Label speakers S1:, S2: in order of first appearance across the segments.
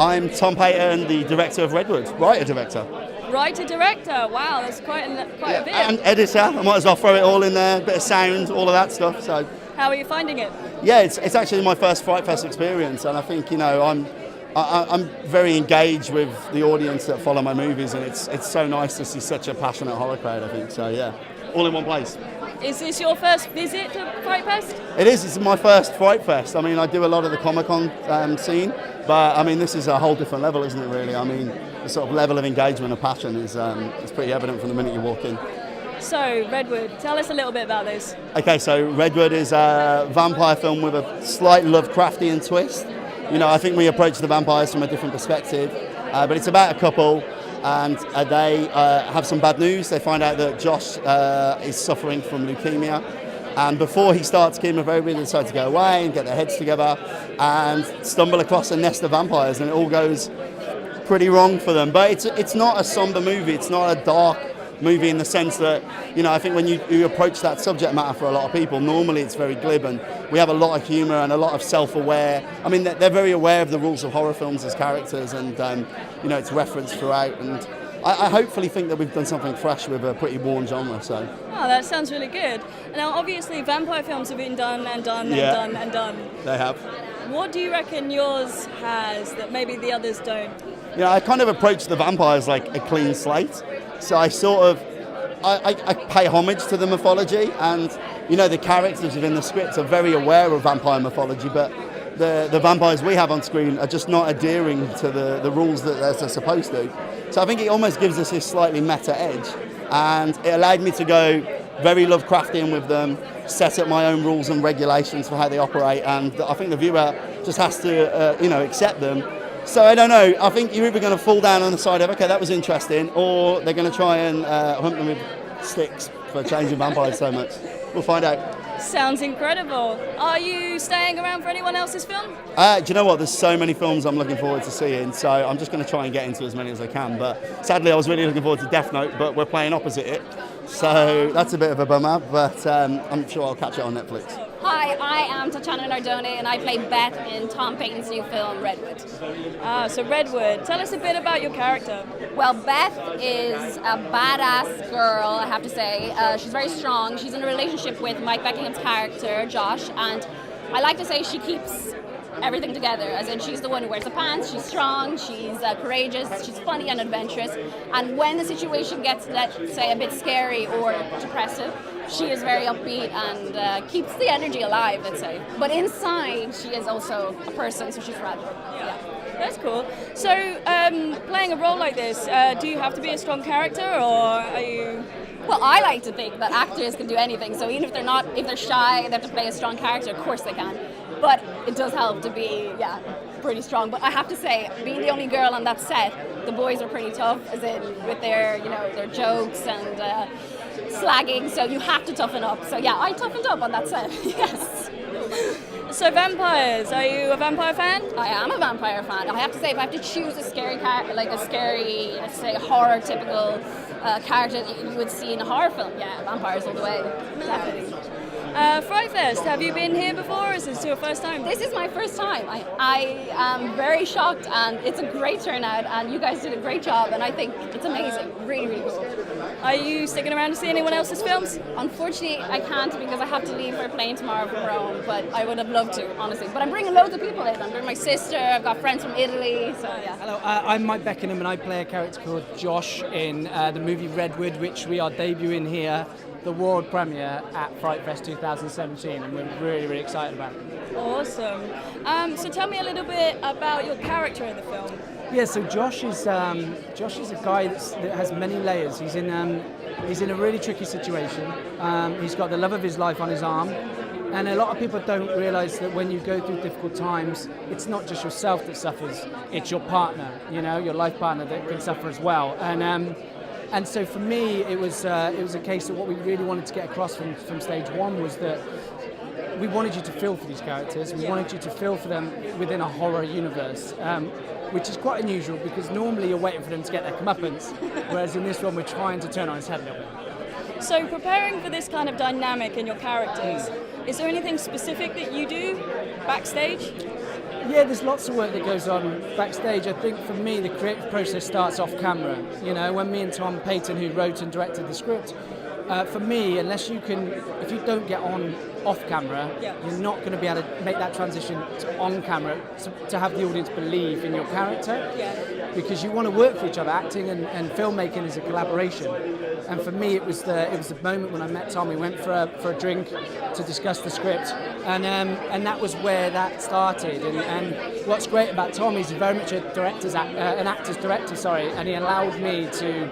S1: I'm Tom Paton, the director of Redwood, writer-director.
S2: Writer-director, wow, that's quite a bit.
S1: And editor, I might as well throw it all in there, bit of sound, all of that stuff. So,
S2: how are you finding it?
S1: yeah, it's actually my first FrightFest experience, and I think, I'm very engaged with the audience that follow my movies, and it's so nice to see such a passionate horror crowd, I think. So, yeah, all in one place.
S2: Is this your first visit to FrightFest?
S1: It is. It's my first FrightFest. I mean, I do a lot of the Comic-Con scene, but I mean, this is a whole different level, isn't it? Really. I mean, the sort of level of engagement and passion is pretty evident from the minute you walk in.
S2: So, Redwood, tell us a little bit about this.
S1: Okay, so Redwood is a vampire film with a slight Lovecraftian twist. I think we approach the vampires from a different perspective, but it's about a couple. And they have some bad news. They find out that Josh is suffering from leukemia. And before he starts chemotherapy, they decide to go away and get their heads together and stumble across a nest of vampires. And it all goes pretty wrong for them. But it's not a somber movie. It's not a dark movie in the sense that, I think when you approach that subject matter for a lot of people, normally it's very glib, and we have a lot of humour and a lot of self-aware. I mean, they're very aware of the rules of horror films as characters, and it's referenced throughout. And I hopefully think that we've done something fresh with a pretty worn genre. So.
S2: Oh, that sounds really good. Now, obviously, vampire films have been done and done and done and done.
S1: They have.
S2: What do you reckon yours has that maybe the others don't?
S1: I kind of approach the vampires like a clean slate. So I sort of, I pay homage to the mythology, and, the characters within the script are very aware of vampire mythology, but the vampires we have on screen are just not adhering to the rules that they're supposed to. So I think it almost gives us this slightly meta edge, and it allowed me to go very Lovecraftian with them, set up my own rules and regulations for how they operate, and I think the viewer just has to, accept them. So I don't know, I think you're either going to fall down on the side of, okay, that was interesting, or they're going to try and hunt them with sticks for changing vampires so much. We'll find out.
S2: Sounds incredible. Are you staying around for anyone else's film?
S1: Do you know what? There's so many films I'm looking forward to seeing, so I'm just going to try and get into as many as I can. But sadly, I was really looking forward to Death Note, but we're playing opposite it. So that's a bit of a bummer, but I'm sure I'll catch it on Netflix.
S3: Hi, I am Tatjana Nardone, and I play Beth in Tom Paton's new film, Redwood.
S2: So Redwood, tell us a bit about your character.
S3: Well, Beth is a badass girl, I have to say. She's very strong. She's in a relationship with Mike Beckingham's character, Josh, and I like to say she keeps everything together, as in she's the one who wears the pants, she's strong, she's courageous, she's funny and adventurous, and when the situation gets, let's say, a bit scary or depressive, she is very upbeat and keeps the energy alive, let's say. But inside, she is also a person, so she's fragile. Yeah.
S2: That's cool. So, playing a role like this, do you have to be a strong character, or are you...
S3: Well, I like to think that actors can do anything, so even if they're shy, they have to play a strong character, of course they can. But it does help to be, pretty strong. But I have to say, being the only girl on that set, the boys are pretty tough, as in with their, their jokes and slagging, so you have to toughen up. So yeah, I toughened up on that set, yes.
S2: So vampires, are you a vampire fan?
S3: I am a vampire fan. I have to say, if I have to choose a scary character, like a scary, let's say, horror typical character that you would see in a horror film, vampires all the way, definitely.
S2: FrightFest, have you been here before, or is this your first time?
S3: This is my first time. I am very shocked, and it's a great turnout, and you guys did a great job, and I think it's amazing. Really, really cool.
S2: Are you sticking around to see anyone else's films?
S3: Unfortunately, I can't because I have to leave for a plane tomorrow from Rome, but I would have loved to, honestly. But I'm bringing loads of people in. I'm bringing my sister, I've got friends from Italy, so yeah.
S4: Hello, I'm Mike Beckingham, and I play a character called Josh in the movie Redwood, which we are debuting here, the world premiere at FrightFest 2017, and we're really, really excited about it.
S2: Awesome. So tell me a little bit about your character in the film.
S4: Yeah, so Josh is a guy that has many layers. He's in a really tricky situation. He's got the love of his life on his arm, and a lot of people don't realise that when you go through difficult times, it's not just yourself that suffers; it's your partner, your life partner that can suffer as well. And so for me, it was a case of what we really wanted to get across from stage one was that we wanted you to feel for these characters. We wanted you to feel for them within a horror universe, which is quite unusual because normally you're waiting for them to get their comeuppance, whereas in this one we're trying to turn on its head a little bit.
S2: So preparing for this kind of dynamic in your characters, is there anything specific that you do backstage?
S4: Yeah, there's lots of work that goes on backstage. I think for me, the creative process starts off camera. You know, when me and Tom Paton, who wrote and directed the script, for me, if you don't get on off camera, you're not going to be able to make that transition to on camera to have the audience believe in your character. Because you want to work for each other. Acting and filmmaking is a collaboration. And for me, it was the moment when I met Tom. We went for a drink to discuss the script, and that was where that started. And what's great about Tom is he's very much an actor's director, and he allowed me to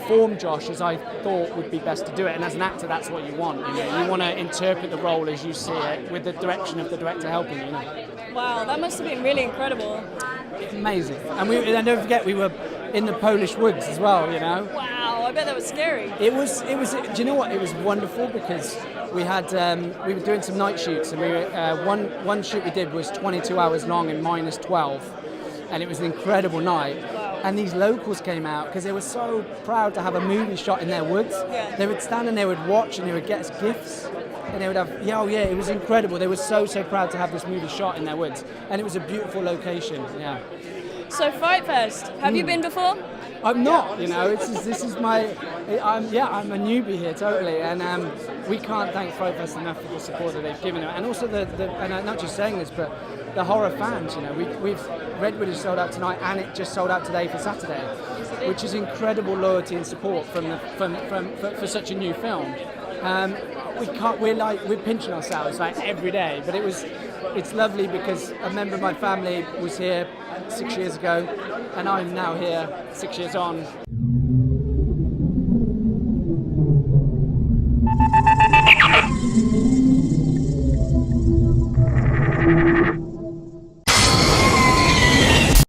S4: form Josh as I thought would be best to do it. And as an actor, that's what you want. You know, you want to interpret the role as you see it, with the direction of the director helping you.
S2: Wow, that must have been really incredible.
S4: Amazing. And don't forget, we were in the Polish woods as well. You know.
S2: Wow, I bet that was scary.
S4: It was. Do you know what? It was wonderful because we were doing some night shoots, and we were, one shoot we did was 22 hours long in -12, and it was an incredible night. And these locals came out because they were so proud to have a movie shot in their woods. They would stand and they would watch and they would get us gifts. And they would have, it was incredible. They were so proud to have this movie shot in their woods. And it was a beautiful location,
S2: So FrightFest, have you been before?
S4: I'm not, this is my, I'm a newbie here totally. And we can't thank FrightFest enough for the support that they've given. And also and I'm not just saying this, but the horror fans, we've Redwood is sold out tonight, and it just sold out today for Saturday, which is incredible loyalty and support for such a new film. We're pinching ourselves like every day, but it's lovely because a member of my family was here 6 years ago, and I'm now here 6 years on.